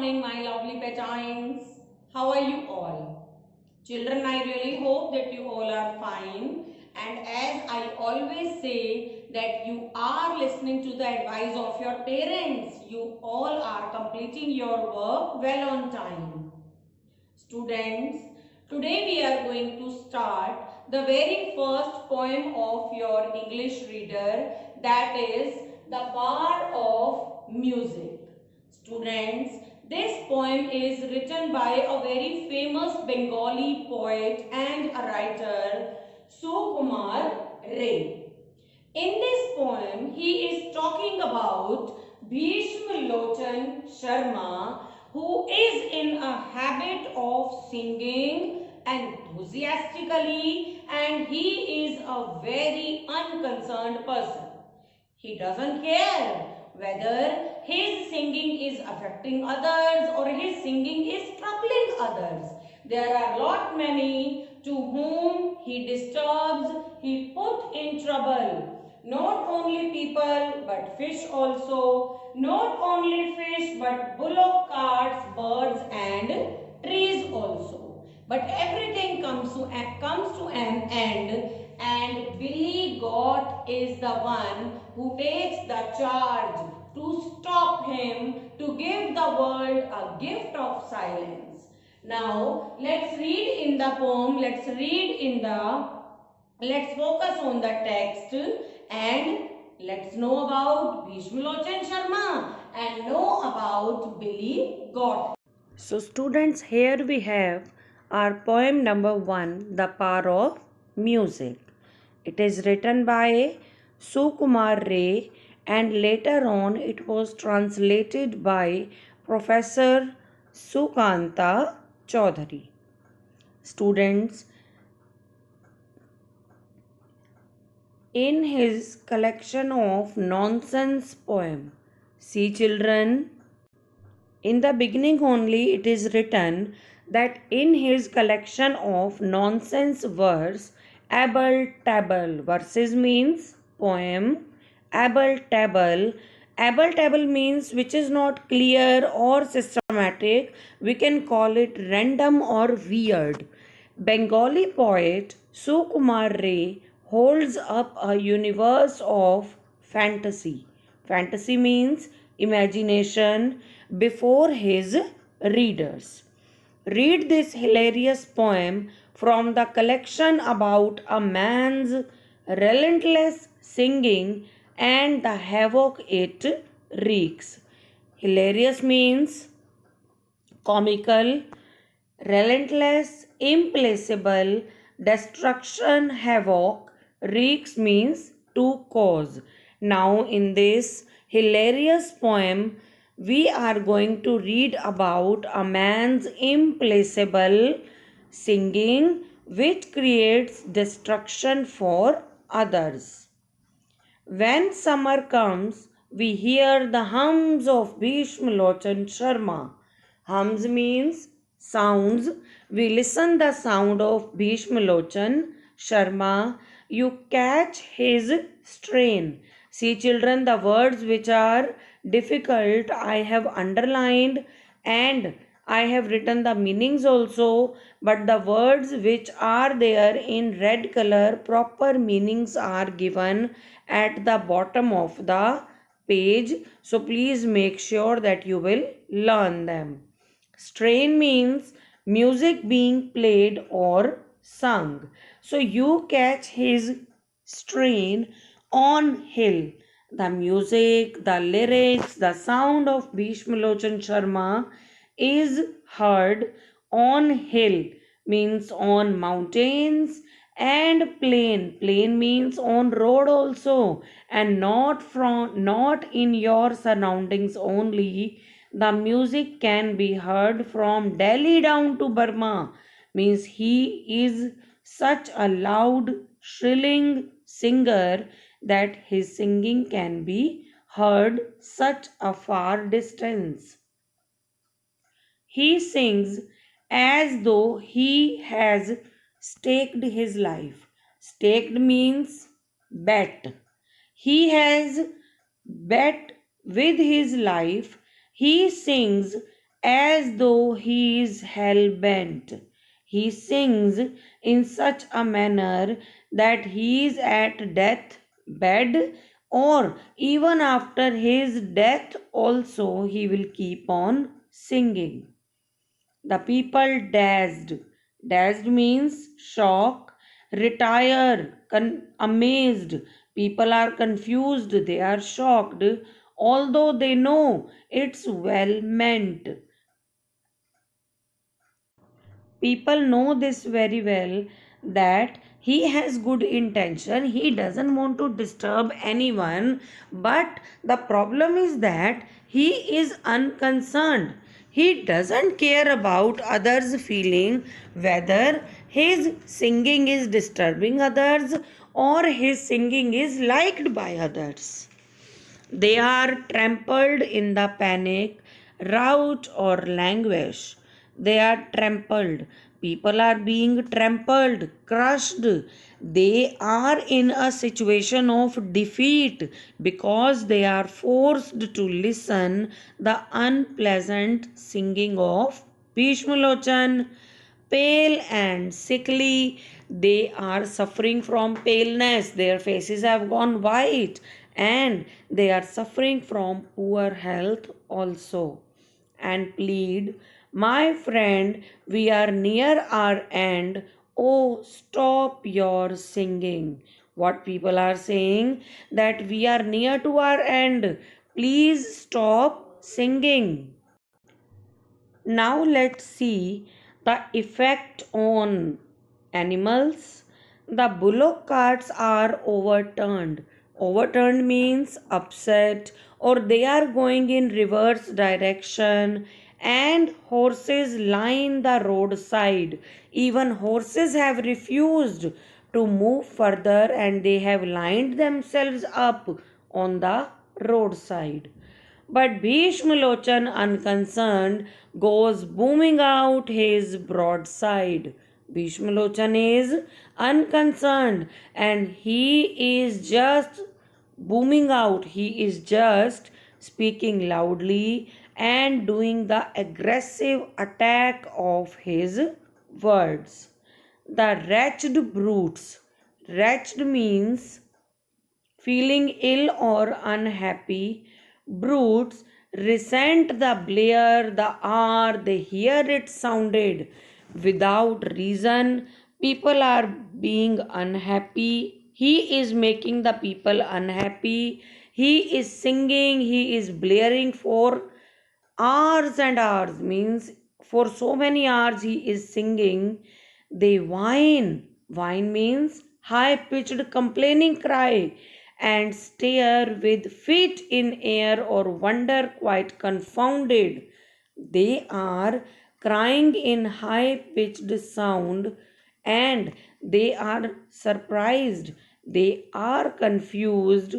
morning, my lovely petines. How are you all? Children, I really hope that you all are fine. And as I always say that you are listening to the advice of your parents. You all are completing your work well on time. Students, today we are going to start the very first poem of your English reader, that is The Power of Music. Students, this poem is written by a very famous Bengali poet and a writer, Sukumar Ray. In this poem, he is talking about Bhishma Sharma, who is in a habit of singing enthusiastically, and he is a very unconcerned person. He doesn't care whether his singing is affecting others or his singing is troubling others. There are lot many to whom he disturbs, he put in trouble. Not only people but fish also. Not only fish but bullock carts, birds and trees also. But everything comes to an end, and Billy God is the one who takes the charge to stop him, to give the world a gift of silence. Now let's read in the poem, let's focus on the text and let's know about Bhishma Sharma and know about Billy God. So students, here we have our poem number 1, The Power of Music. It is written by Sukumar Ray and later on it was translated by Professor Sukanta Chaudhary. Students, in his collection of nonsense poem, see children, in the beginning only it is written that in his collection of nonsense verse, able table, verses means poem, able table means which is not clear or systematic, we can call it random or weird. Bengali poet Sukumar Ray holds up a universe of fantasy. Fantasy means imagination before his readers. Read this hilarious poem from the collection about a man's relentless singing and the havoc it wreaks. Hilarious means comical, relentless, implacable, destruction, havoc, wreaks means to cause. Now, in this hilarious poem, we are going to read about a man's implacable singing which creates destruction for others. When summer comes, we hear the hums of Bhishma Sharma. Hums means sounds. We listen the sound of Bhishma Sharma. You catch his strain. See children, the words which are difficult I have underlined and I have written the meanings also, but the words which are there in red color, proper meanings are given at the bottom of the page. So please make sure that you will learn them. Strain means music being played or sung. So you catch his strain on hill. The music, the lyrics, the sound of Bhishma Sharma is heard on hill, means on mountains, and plain. Plain means on road also, and not in your surroundings only. The music can be heard from Delhi down to Burma, means he is such a loud, shrilling singer that his singing can be heard such a far distance. He sings as though he has staked his life. Staked means bet. He has bet with his life. He sings as though he is hell bent. He sings in such a manner that he is at death bed, or even after his death also he will keep on singing. The people dazed. Dazed means shock, retire, amazed. People are confused, they are shocked, although they know it's well meant. People know this very well, that he has good intention, he doesn't want to disturb anyone, but the problem is that he is unconcerned. He doesn't care about others feeling, whether his singing is disturbing others or his singing is liked by others. They are trampled in the panic, rout, or languish. They are trampled. People are being trampled, crushed. They are in a situation of defeat because they are forced to listen the unpleasant singing of Bhishmalochan. Pale and sickly, they are suffering from paleness, their faces have gone white, and they are suffering from poor health also, and plead, my friend, we are near our end, oh stop your singing. What people are saying, that we are near to our end, please stop singing. Now let's see the effect on animals. The bullock carts are overturned. Overturned means upset, or they are going in reverse direction, and horses line the roadside. Even horses have refused to move further, and they have lined themselves up on the roadside. But Bhishmalochan, unconcerned, goes booming out his broadside. Bhishmalochan is unconcerned, and he is just booming out. He is just speaking loudly and doing the aggressive attack of his words. The wretched brutes. Wretched means feeling ill or unhappy. Brutes resent the blare, the hour they hear it sounded without reason. People are being unhappy. He is making the people unhappy. He is singing, he is blaring for hours and hours, means for so many hours he is singing. They whine means high pitched complaining cry, and stare with feet in air or wonder quite confounded. They are crying in high pitched sound, and they are surprised, they are confused.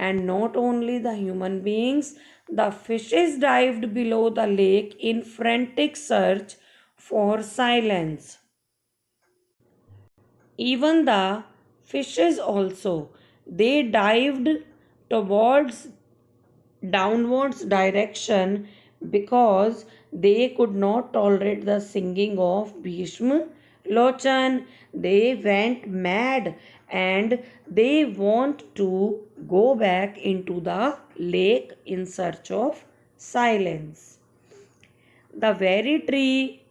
And not only the human beings, the fishes dived below the lake in frantic search for silence. Even the fishes also, they dived towards downwards direction because they could not tolerate the singing of Bhishma Lochan. They went mad, and they want to go back into the lake in search of silence. The very tree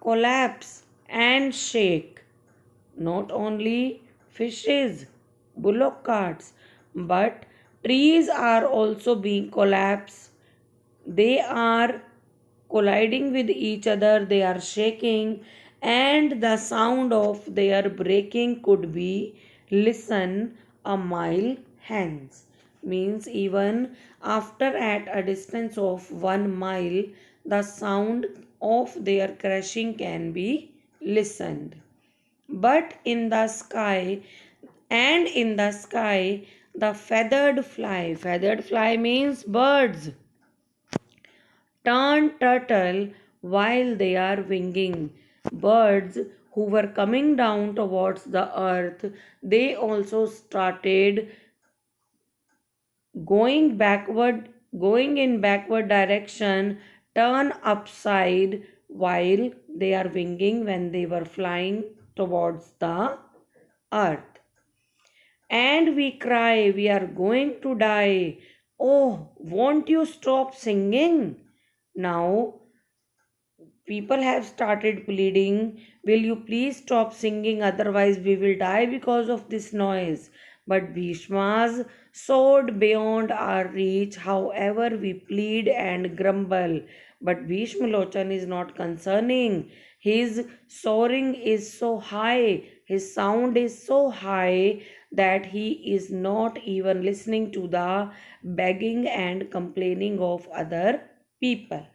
collapse and shake. Not only fishes, bullock carts, but trees are also being collapsed. They are colliding with each other, they are shaking, and the sound of their breaking could be listen a mile hence. Means even after at a distance of 1 mile, the sound of their crashing can be listened. But in the sky, and in the sky, the feathered fly means birds, turn turtle while they are winging. Birds who were coming down towards the earth, they also started going backward, going in backward direction, turn upside while they are winging when they were flying towards the earth. And we cry, we are going to die. Oh, won't you stop singing? Now people have started pleading, will you please stop singing, otherwise we will die because of this noise. But Bhishma's soared beyond our reach, however we plead and grumble. But Bhishmalochan is not concerning. His soaring is so high, his sound is so high that he is not even listening to the begging and complaining of other people.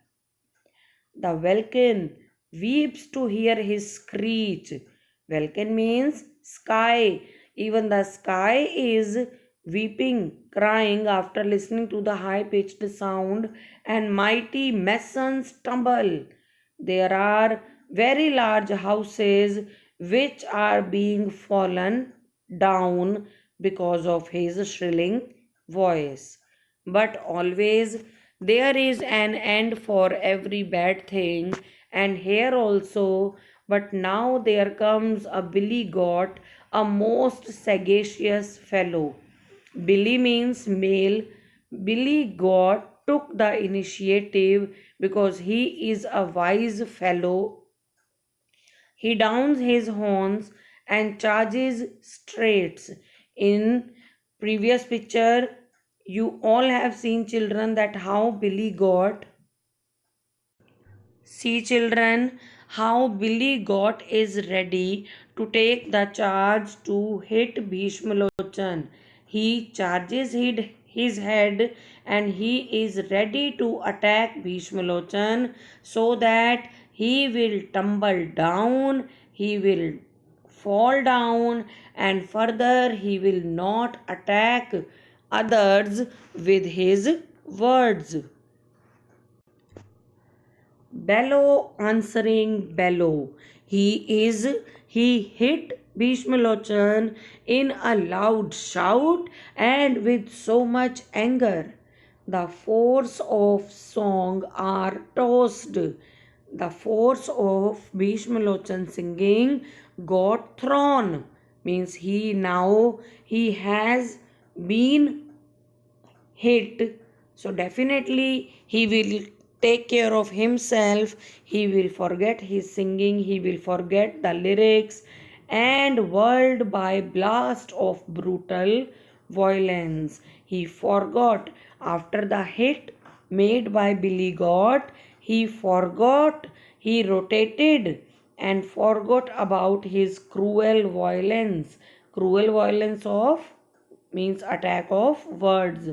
The welkin weeps to hear his screech. Welkin means sky. Even the sky is weeping, crying after listening to the high pitched sound, and mighty masons tumble. There are very large houses which are being fallen down because of his shrilling voice. But always there is an end for every bad thing, and here also. But now there comes a billy goat, a most sagacious fellow. Billy means male. Billy goat took the initiative because he is a wise fellow. He downs his horns and charges straight. In previous picture, you all have seen, children, that how Billy got. See, children, how Billy got is ready to take the charge to hit Bhishmalochan. He charges his head and he is ready to attack Bhishmalochan so that he will tumble down, he will fall down, and further he will not attack others with his words. Bellow answering bellow. He hit Bhishmalochan in a loud shout and with so much anger. The force of song are tossed. The force of Bhishmalochan singing got thrown. Means he has been hit, so definitely he will take care of himself. He will forget his singing, he will forget the lyrics, and whirled by blast of brutal violence. He forgot after the hit made by Billy Goat. He forgot, he rotated and forgot about his cruel violence of means attack of words.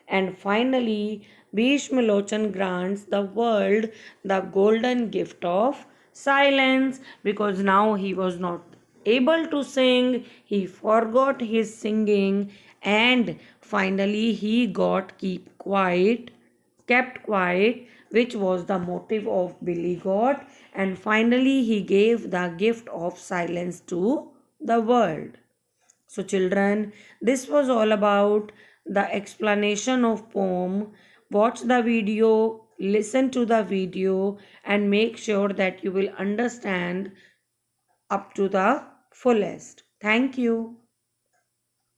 And finally, Bhishmalochan grants the world the golden gift of silence, because now he was not able to sing, he forgot his singing, and finally he got kept quiet, which was the motive of Billy God, and finally he gave the gift of silence to the world. So, children, this was all about the explanation of poem. Watch the video, listen to the video, and make sure that you will understand up to the fullest. Thank you.